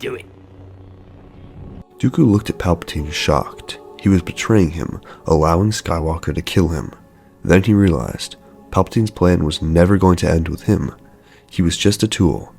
Do it. Dooku looked at Palpatine shocked. He was betraying him, allowing Skywalker to kill him. Then he realized Palpatine's plan was never going to end with him. He was just a tool.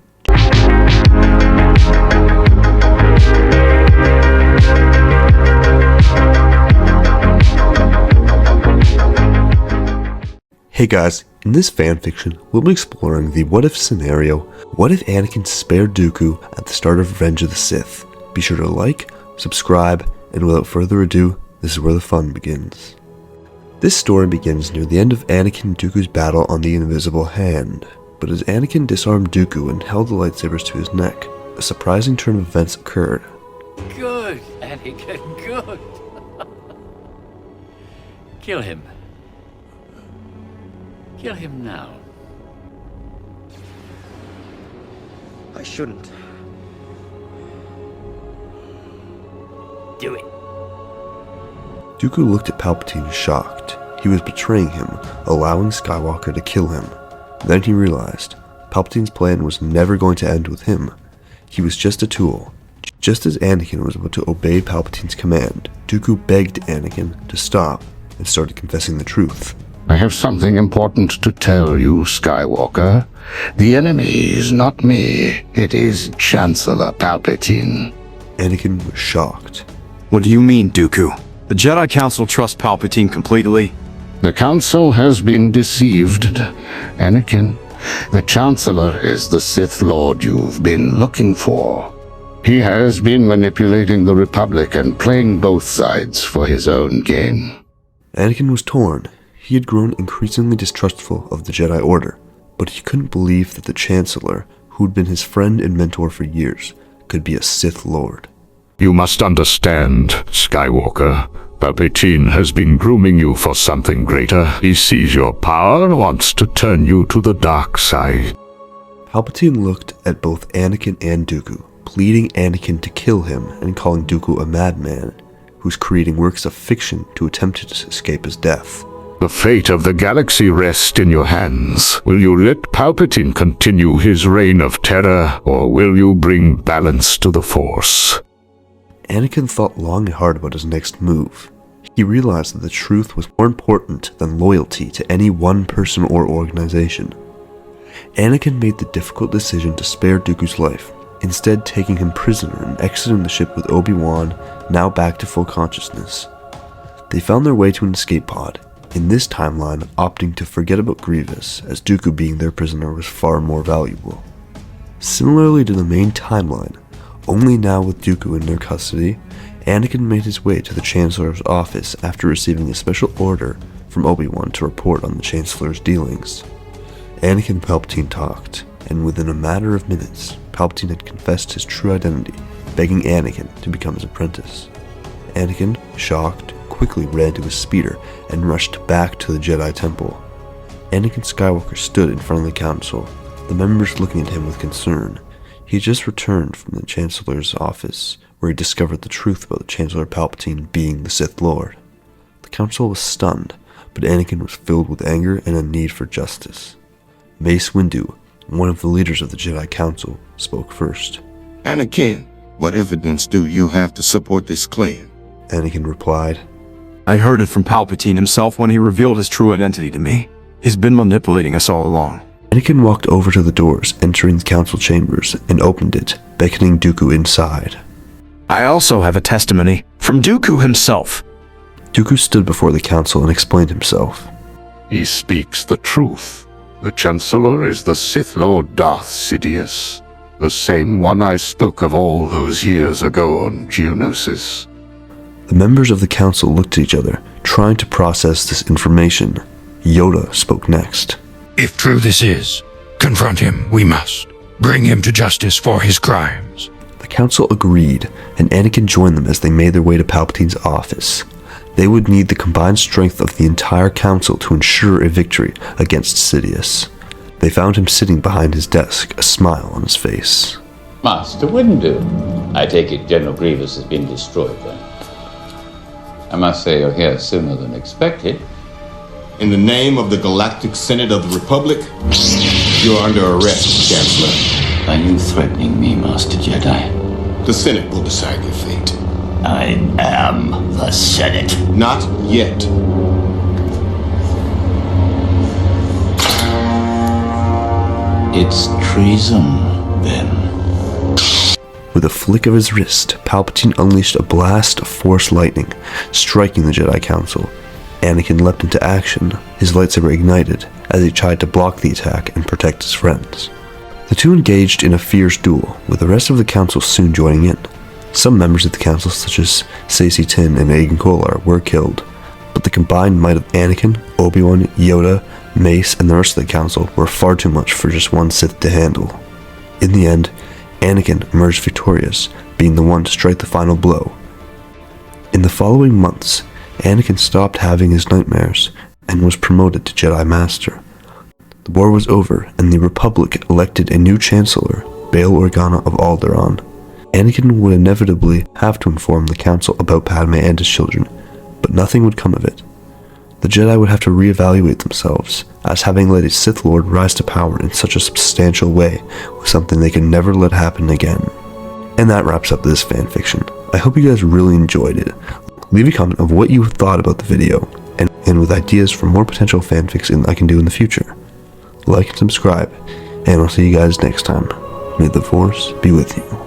Hey guys, in this fanfiction, we'll be exploring the what-if scenario. What if Anakin spared Dooku at the start of Revenge of the Sith? Be sure to like, subscribe, and without further ado, this is where the fun begins. This story begins near the end of Anakin and Dooku's battle on the Invisible Hand. But as Anakin disarmed Dooku and held the lightsabers to his neck, a surprising turn of events occurred. Good, Anakin, good. Kill him. Kill him now. I shouldn't. Do it. Dooku looked at Palpatine shocked. He was betraying him, allowing Skywalker to kill him. Then he realized Palpatine's plan was never going to end with him. He was just a tool. Just as Anakin was about to obey Palpatine's command, Dooku begged Anakin to stop and started confessing the truth. I have something important to tell you, Skywalker. The enemy is not me. It is Chancellor Palpatine. Anakin was shocked. What do you mean, Dooku? The Jedi Council trusts Palpatine completely? The Council has been deceived. Anakin, the Chancellor is the Sith Lord you've been looking for. He has been manipulating the Republic and playing both sides for his own gain. Anakin was torn. He had grown increasingly distrustful of the Jedi Order, but he couldn't believe that the Chancellor, who'd been his friend and mentor for years, could be a Sith Lord. You must understand, Skywalker. Palpatine has been grooming you for something greater. He sees your power and wants to turn you to the dark side. Palpatine looked at both Anakin and Dooku, pleading Anakin to kill him and calling Dooku a madman, who's creating works of fiction to attempt to escape his death. The fate of the galaxy rests in your hands. Will you let Palpatine continue his reign of terror, or will you bring balance to the Force? Anakin thought long and hard about his next move. He realized that the truth was more important than loyalty to any one person or organization. Anakin made the difficult decision to spare Dooku's life, instead taking him prisoner and exiting the ship with Obi-Wan, now back to full consciousness. They found their way to an escape pod, in this timeline opting to forget about Grievous, as Dooku being their prisoner was far more valuable. Similarly to the main timeline, only now with Dooku in their custody, Anakin made his way to the Chancellor's office after receiving a special order from Obi-Wan to report on the Chancellor's dealings. Anakin and Palpatine talked, and within a matter of minutes, Palpatine had confessed his true identity, begging Anakin to become his apprentice. Anakin, shocked, quickly ran to his speeder and rushed back to the Jedi Temple. Anakin Skywalker stood in front of the council, the members looking at him with concern. He had just returned from the Chancellor's office, where he discovered the truth about the Chancellor Palpatine being the Sith Lord. The council was stunned, but Anakin was filled with anger and a need for justice. Mace Windu, one of the leaders of the Jedi Council, spoke first. Anakin, what evidence do you have to support this claim? Anakin replied, I heard it from Palpatine himself when he revealed his true identity to me. He's been manipulating us all along. Anakin walked over to the doors, entering the council chambers, and opened it, beckoning Dooku inside. I also have a testimony from Dooku himself. Dooku stood before the council and explained himself. He speaks the truth. The Chancellor is the Sith Lord Darth Sidious, the same one I spoke of all those years ago on Geonosis. The members of the council looked at each other, trying to process this information. Yoda spoke next. If true this is, confront him, we must. Bring him to justice for his crimes. The council agreed, and Anakin joined them as they made their way to Palpatine's office. They would need the combined strength of the entire council to ensure a victory against Sidious. They found him sitting behind his desk, a smile on his face. Master Windu. I take it General Grievous has been destroyed then. I must say you're here sooner than expected. In the name of the Galactic Senate of the Republic, you're under arrest, Chancellor. Are you threatening me, Master Jedi? The Senate will decide your fate. I am the Senate. Not yet. It's treason, then. With a flick of his wrist, Palpatine unleashed a blast of Force lightning, striking the Jedi Council. Anakin leapt into action, his lightsaber ignited, as he tried to block the attack and protect his friends. The two engaged in a fierce duel, with the rest of the Council soon joining in. Some members of the Council, such as Saesee Tiin and Agen Kolar, were killed, but the combined might of Anakin, Obi-Wan, Yoda, Mace, and the rest of the Council were far too much for just one Sith to handle. In the end, Anakin emerged victorious, being the one to strike the final blow. In the following months, Anakin stopped having his nightmares and was promoted to Jedi Master. The war was over, and the Republic elected a new Chancellor, Bail Organa of Alderaan. Anakin would inevitably have to inform the Council about Padme and his children, but nothing would come of it. The Jedi would have to reevaluate themselves, as having let a Sith Lord rise to power in such a substantial way was something they could never let happen again. And that wraps up this fanfiction. I hope you guys really enjoyed it. Leave a comment of what you thought about the video, and with ideas for more potential fanfics I can do in the future. Like and subscribe, and I'll see you guys next time. May the Force be with you.